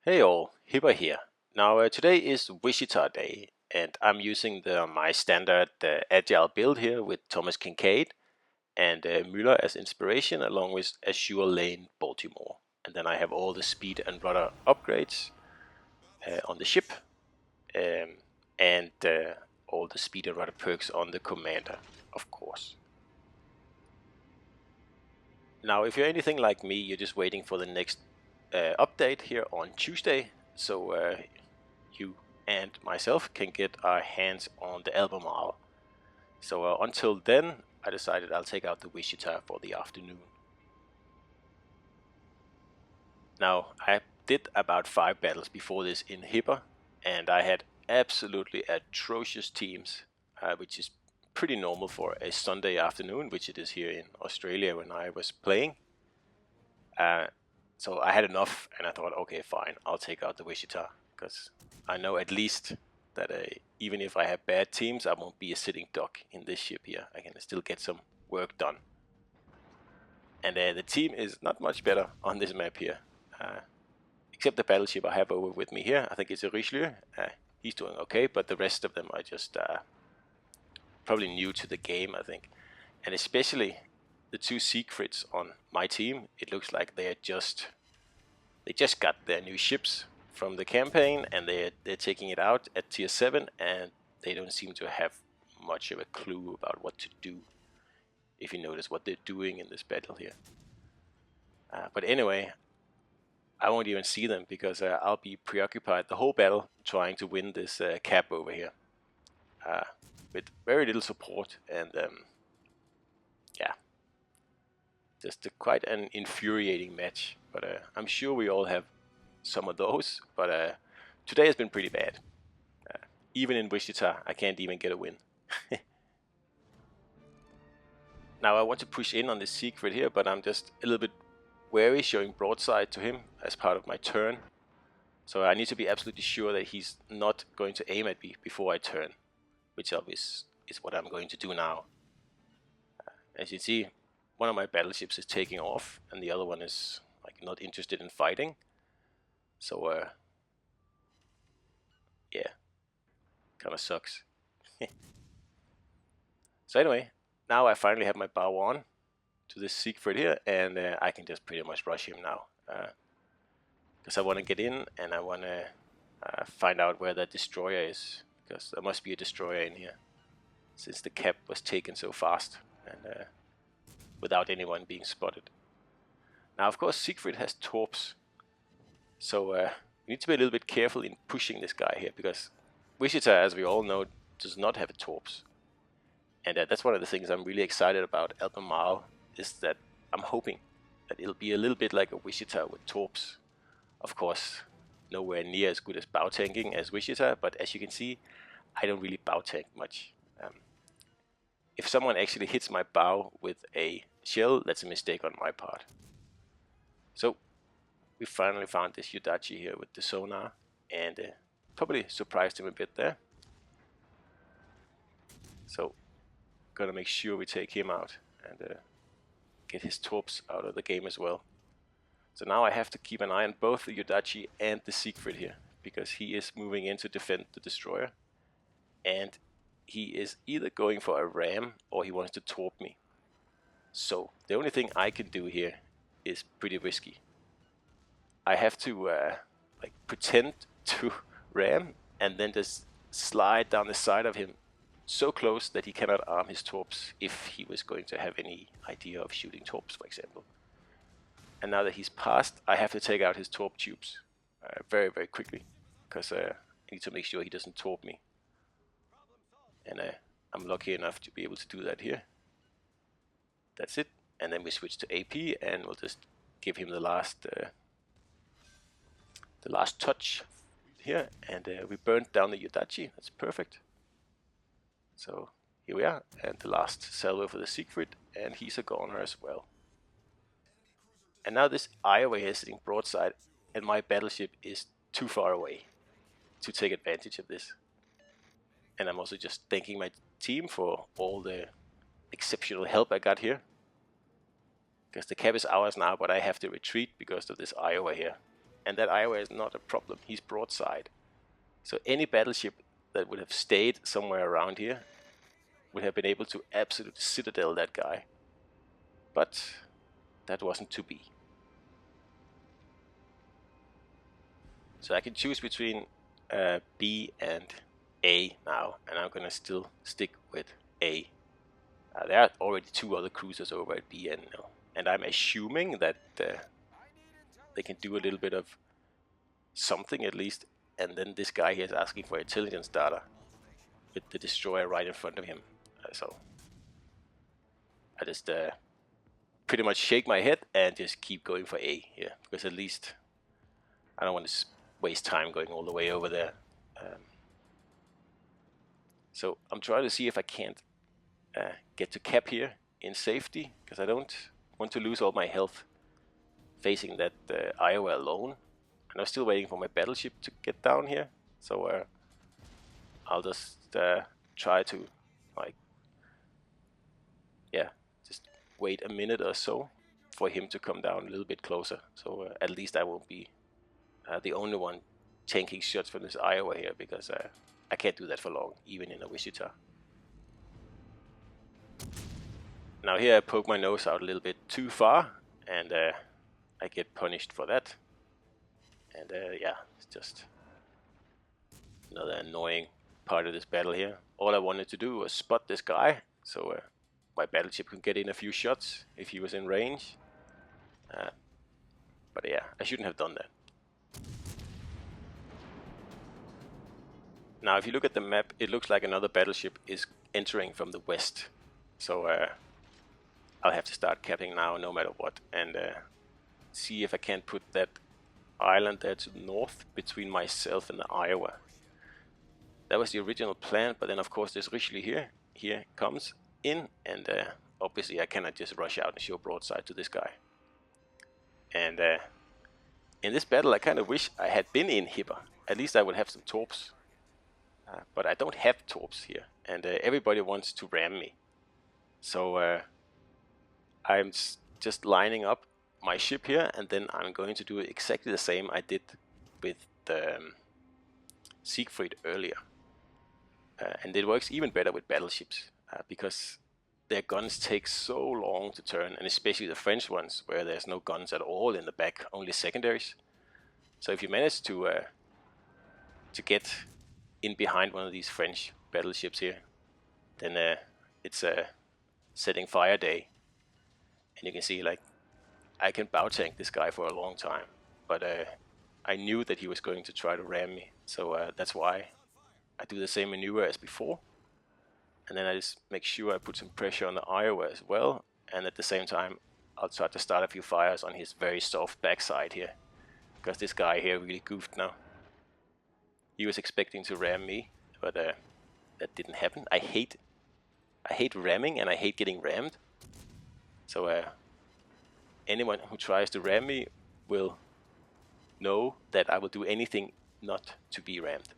Hey all, Hipper here. Now today is Wichita Day and I'm using my standard agile build here with Thomas Kincaid and Müller as inspiration along with Azure Lane Baltimore. And then I have all the speed and rudder upgrades on the ship um, and all the speed and rudder perks on the commander, of course. Now if you're anything like me, you're just waiting for the next update here on Tuesday. So you and myself can get our hands on the Albemarle. So until then, I decided I'll take out the Wichita for the afternoon. Now, I did about 5 battles before this in Hipper, and I had absolutely atrocious teams, which is pretty normal for a Sunday afternoon, which it is here in Australia when I was playing. So I had enough, and I thought, okay, fine, I'll take out the Wichita, because I know at least that even if I have bad teams, I won't be a sitting duck in this ship here. I can still get some work done. And the team is not much better on this map here, except the battleship I have over with me here. I think it's a Richelieu. He's doing okay, but the rest of them are just probably new to the game, I think. And especially the 2 Siegfrieds on my team, it looks like they just got their new ships from the campaign, and they're taking it out at tier 7, and they don't seem to have much of a clue about what to do, if you notice what they're doing in this battle here. But anyway, I won't even see them because I'll be preoccupied the whole battle trying to win this cap over here with very little support, and yeah, just quite an infuriating match. But I'm sure we all have some of those, but today has been pretty bad. Even in Wichita, I can't even get a win. Now I want to push in on this Siegfried here, but I'm just a little bit wary showing broadside to him as part of my turn. So I need to be absolutely sure that he's not going to aim at me before I turn, which obviously is what I'm going to do now. As you see, one of my battleships is taking off, and the other one is like not interested in fighting. So yeah, kind of sucks. So anyway, now I finally have my bow on to this Siegfried here, and I can just pretty much rush him now. Because I want to get in, and I want to find out where that destroyer is, because there must be a destroyer in here, since the cap was taken so fast, and without anyone being spotted. Now of course Siegfried has torps, so we need to be a little bit careful in pushing this guy here, because Wichita, as we all know, does not have a torps. And that's one of the things I'm really excited about Albemarle, is that I'm hoping that it'll be a little bit like a Wichita with torps. Of course, nowhere near as good as bow tanking as Wichita, but as you can see, I don't really bow tank much. If someone actually hits my bow with a shell, that's a mistake on my part. So we finally found this Yudachi here with the sonar, and probably surprised him a bit there. So gonna make sure we take him out and get his torps out of the game as well. So now I have to keep an eye on both the Yudachi and the Siegfried here, because he is moving in to defend the destroyer, and he is either going for a ram or he wants to torp me. So the only thing I can do here is pretty risky. I have to like pretend to ram and then just slide down the side of him so close that he cannot arm his torps if he was going to have any idea of shooting torps, for example. And now that he's passed, I have to take out his torp tubes very, very quickly, because I need to make sure he doesn't torp me. And I'm lucky enough to be able to do that here. That's it. And then we switch to AP, and we'll just give him the last touch here, and we burned down the Yudachi. That's perfect. So here we are, and the last salvo for the Siegfried, and he's a goner as well. And now this Iowa is sitting broadside, and my battleship is too far away to take advantage of this. And I'm also just thanking my team for all the exceptional help I got here, because the cap is ours now, but I have to retreat because of this Iowa here. and that Iowa is not a problem. He's broadside. So any battleship that would have stayed somewhere around here would have been able to absolutely citadel that guy. But that wasn't to be. So I can choose between B and A now, and I'm gonna still stick with A. There are already 2 other cruisers over at B, and I'm assuming that they can do a little bit of something at least, and then this guy here is asking for intelligence data with the destroyer right in front of him. So I just pretty much shake my head and just keep going for A here, because at least I don't want to waste time going all the way over there. So I'm trying to see if I can't get to cap here in safety, because I don't want to lose all my health facing that Iowa alone. And I'm still waiting for my battleship to get down here, so I'll just try to, like, yeah, just wait a minute or so for him to come down a little bit closer, so at least I won't be the only one tanking shots from this Iowa here, because I can't do that for long, even in a Wichita. Now here I poke my nose out a little bit too far, and I get punished for that. And yeah, it's just another annoying part of this battle here. All I wanted to do was spot this guy, so my battleship could get in a few shots if he was in range. But yeah, I shouldn't have done that. Now if you look at the map, it looks like another battleship is entering from the west. So I'll have to start capping now no matter what, and see if I can put that island there to the north between myself and the Iowa. That was the original plan, but then of course this Richelieu here comes in, and obviously I cannot just rush out and show broadside to this guy. And in this battle I kind of wish I had been in Hipper. At least I would have some torps. But I don't have torps here, and everybody wants to ram me. So I'm just lining up my ship here, and then I'm going to do exactly the same I did with the Siegfried earlier. And it works even better with battleships, because their guns take so long to turn, and especially the French ones, where there's no guns at all in the back, only secondaries. So if you manage to get in behind one of these French battleships here, then it's a setting fire day, and you can see, like, I can bow tank this guy for a long time, but I knew that he was going to try to ram me, so that's why I do the same maneuver as before, and then I just make sure I put some pressure on the Iowa as well, and at the same time I'll try to start a few fires on his very soft backside here, because this guy here really goofed now. He was expecting to ram me, but that didn't happen. I hate ramming, and I hate getting rammed. So anyone who tries to ram me will know that I will do anything not to be rammed.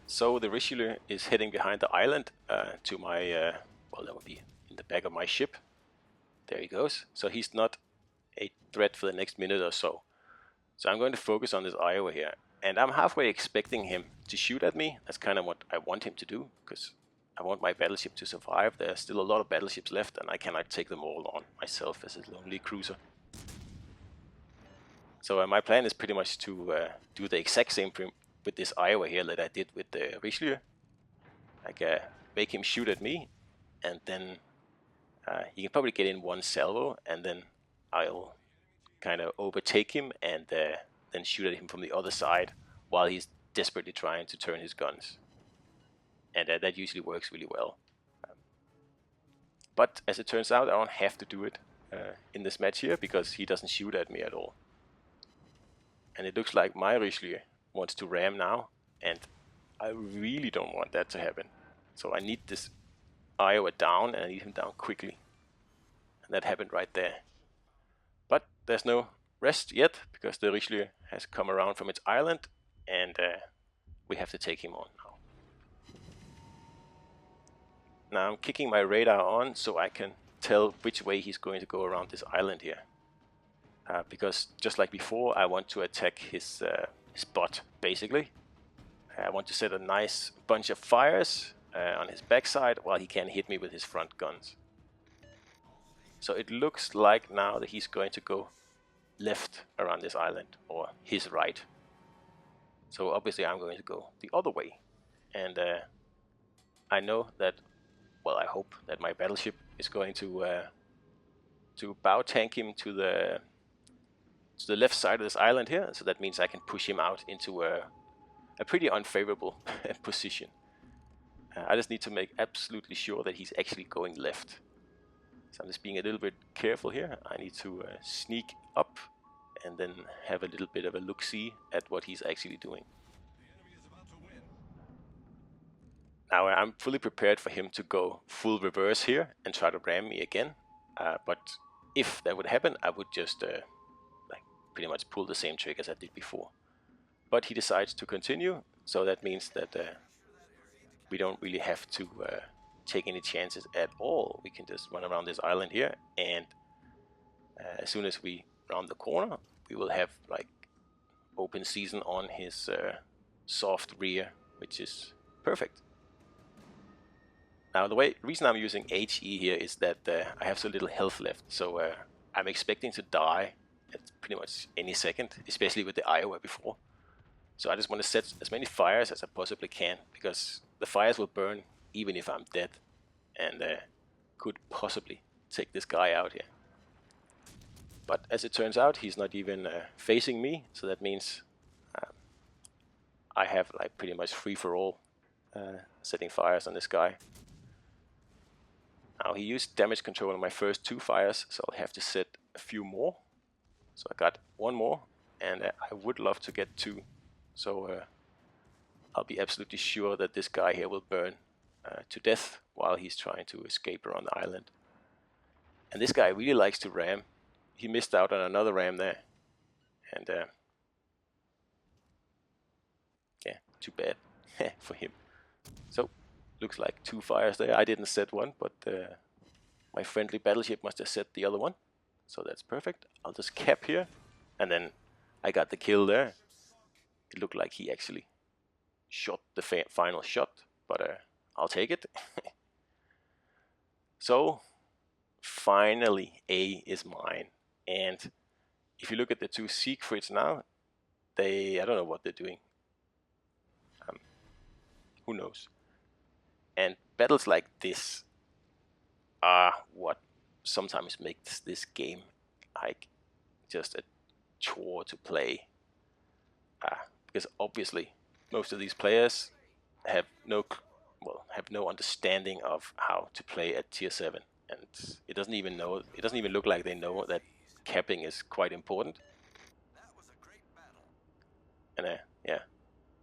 So the Richelieu is heading behind the island to my, well, that would be in the back of my ship. There he goes. So he's not a threat for the next minute or so. So I'm going to focus on this Iowa here, and I'm halfway expecting him to shoot at me. That's kind of what I want him to do, because I want my battleship to survive. There's still a lot of battleships left, and I cannot take them all on myself as a lonely cruiser. So my plan is pretty much to do the exact same with this Iowa here that I did with the Richelieu. Like make him shoot at me, and then he can probably get in one salvo, and then I'll kind of overtake him and then shoot at him from the other side while he's desperately trying to turn his guns. And that usually works really well. But as it turns out, I don't have to do it in this match here, because he doesn't shoot at me at all. And it looks like my Richelieu wants to ram now, and I really don't want that to happen. So I need this Iowa down, and I need him down quickly. And that happened right there. But there's no rest yet, because the Richelieu has come around from its island, and we have to take him on now. Now I'm kicking my radar on so I can tell which way he's going to go around this island here. Because just like before, I want to attack his bot, basically. I want to set a nice bunch of fires on his backside while he can hit me with his front guns. So it looks like now that he's going to go left around this island, or his right. So obviously I'm going to go the other way. And I know that, well, I hope that my battleship is going to bow tank him to the left side of this island here. So that means I can push him out into a pretty unfavorable position. I just need to make absolutely sure that he's actually going left. So I'm just being a little bit careful here. I need to sneak up and then have a little bit of a look-see at what he's actually doing. Now I'm fully prepared for him to go full reverse here and try to ram me again. But if that would happen, I would just like pretty much pull the same trick as I did before. But he decides to continue, so that means that we don't really have to take any chances at all. We can just run around this island here, and as soon as we round the corner, we will have like open season on his soft rear, which is perfect. Now the reason I'm using HE here is that I have so little health left, so I'm expecting to die at pretty much any second, especially with the Iowa before. So I just want to set as many fires as I possibly can, because the fires will burn even if I'm dead, and could possibly take this guy out here. But as it turns out, he's not even facing me, so that means I have like pretty much free for all setting fires on this guy. Now he used damage control on my first 2 fires, so I'll have to set a few more. So I got 1 more, and I would love to get 2. So I'll be absolutely sure that this guy here will burn to death while he's trying to escape around the island. And this guy really likes to ram. He missed out on another ram there. And yeah, too bad for him. So, looks like 2 fires there. I didn't set one, but my friendly battleship must have set the other one. So that's perfect. I'll just cap here, and then I got the kill there. It looked like he actually shot the final shot, but I'll take it. So finally A is mine, and if you look at the 2 Siegfrieds now, I don't know what they're doing. Who knows? And battles like this are what sometimes makes this game like just a chore to play. Because obviously most of these players have no understanding of how to play at tier 7, and it doesn't even look like they know that capping is quite important. And yeah,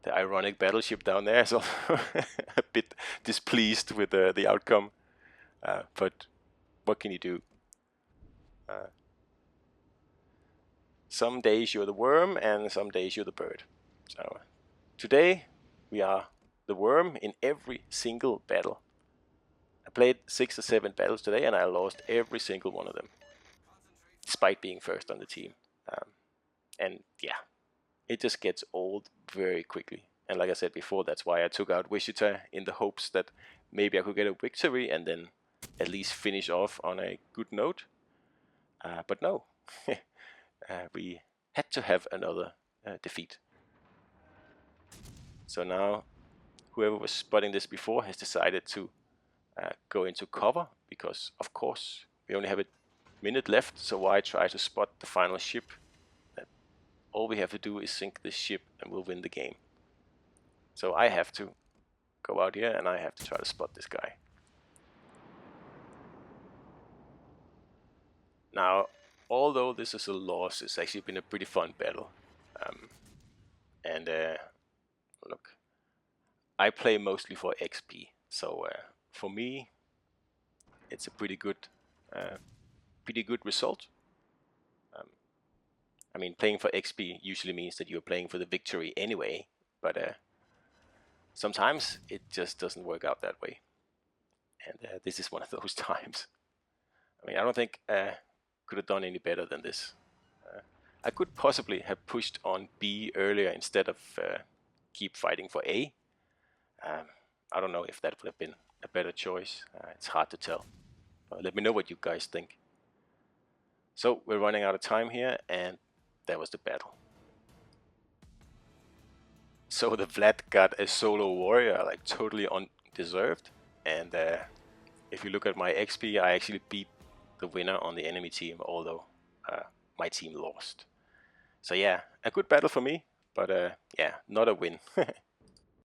the ironic battleship down there is also a bit displeased with the outcome, but what can you do? Some days you're the worm, and some days you're the bird. So today we are the worm in every single battle. I played 6 or 7 battles today, and I lost every single one of them, despite being first on the team. And yeah, it just gets old very quickly. And like I said before, that's why I took out Wichita, in the hopes that maybe I could get a victory and then at least finish off on a good note. But no, we had to have another defeat. So now whoever was spotting this before has decided to go into cover, because of course we only have a minute left, so why try to spot the final ship? All we have to do is sink this ship and we'll win the game. So I have to go out here and I have to try to spot this guy. Now, although this is a loss, it's actually been a pretty fun battle. Look, I play mostly for XP, so for me it's a pretty good result. I mean, playing for XP usually means that you're playing for the victory anyway, but sometimes it just doesn't work out that way. And this is one of those times. I mean, I don't think could have done any better than this. I could possibly have pushed on B earlier instead of keep fighting for A. I don't know if that would have been a better choice. It's hard to tell. Let me know what you guys think. So we're running out of time here, and that was the battle. So the Vlad got a solo warrior, like totally undeserved. And if you look at my XP, I actually beat the winner on the enemy team, although my team lost. So yeah, a good battle for me, but yeah, not a win.